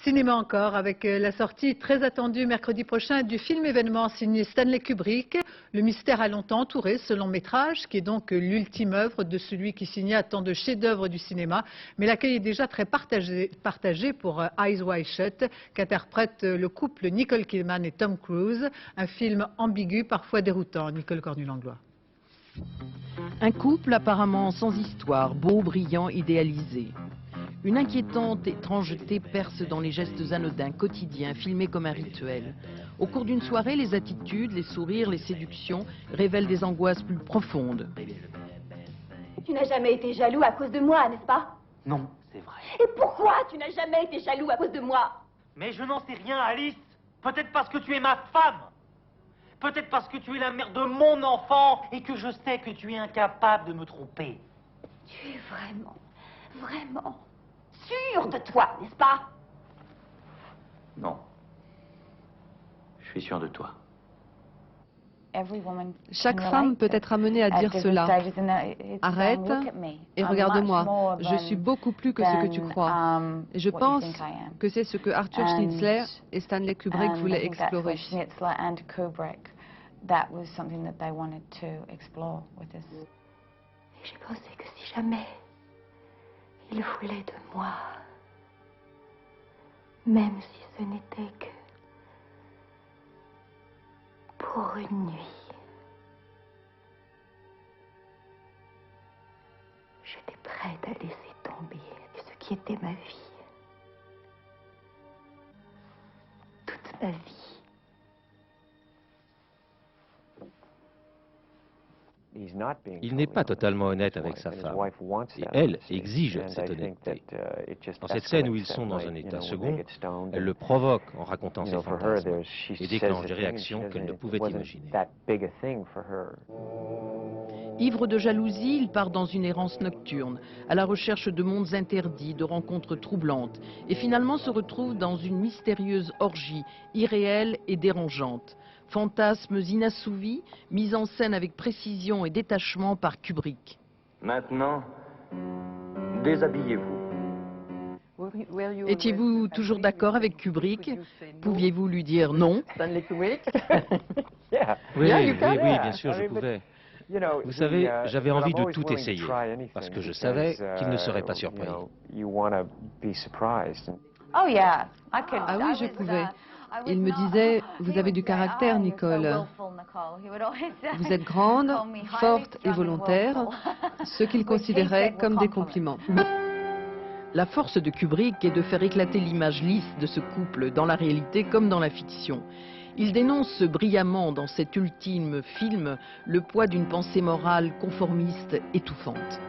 Cinéma encore, avec la sortie très attendue mercredi prochain du film événement signé Stanley Kubrick. Le mystère a longtemps entouré ce long métrage, qui est donc l'ultime œuvre de celui qui signa tant de chefs-d'œuvre du cinéma. Mais l'accueil est déjà très partagé pour Eyes Wide Shut, qu'interprète le couple Nicole Kidman et Tom Cruise. Un film ambigu, parfois déroutant. Nicole Cornu-Langlois. Un couple apparemment sans histoire, beau, brillant, idéalisé. Une inquiétante étrangeté perce dans les gestes anodins, quotidiens, filmés comme un rituel. Au cours d'une soirée, les attitudes, les sourires, les séductions révèlent des angoisses plus profondes. Tu n'as jamais été jaloux à cause de moi, n'est-ce pas? Non, c'est vrai. Et pourquoi tu n'as jamais été jaloux à cause de moi? Mais je n'en sais rien, Alice. Peut-être parce que tu es ma femme. Peut-être parce que tu es la mère de mon enfant et que je sais que tu es incapable de me tromper. Tu es vraiment sûr de toi, n'est-ce pas? Non. Je suis sûr de toi. Chaque femme peut être amenée à dire cela. Arrête et regarde-moi. Je suis beaucoup plus que ce que tu crois. Et je pense que c'est ce que Arthur Schnitzler et Stanley Kubrick voulaient explorer. J'ai pensé que si jamais il voulait de moi, même si ce n'était que pour une nuit, j'étais prête à laisser tomber ce qui était ma vie. Toute ma vie. Il n'est pas totalement honnête avec sa femme, et elle exige cette honnêteté. Dans cette scène où ils sont dans un état second, elle le provoque en racontant ses fantasmes, et déclenche des réactions qu'elle ne pouvait imaginer. Ivre de jalousie, il part dans une errance nocturne, à la recherche de mondes interdits, de rencontres troublantes, et finalement se retrouve dans une mystérieuse orgie, irréelle et dérangeante. Fantasmes inassouvis, mis en scène avec précision et détachement par Kubrick. Maintenant, déshabillez-vous. Étiez-vous toujours d'accord avec Kubrick? Pouviez-vous lui dire non? Oui, bien sûr, je pouvais. Vous savez, j'avais envie de tout essayer, parce que je savais qu'il ne serait pas surpris. Ah oui, je pouvais. Il me disait, vous avez du caractère, Nicole. Vous êtes grande, forte et volontaire, ce qu'il considérait comme des compliments. La force de Kubrick est de faire éclater l'image lisse de ce couple dans la réalité comme dans la fiction. Il dénonce brillamment dans cet ultime film le poids d'une pensée morale conformiste étouffante.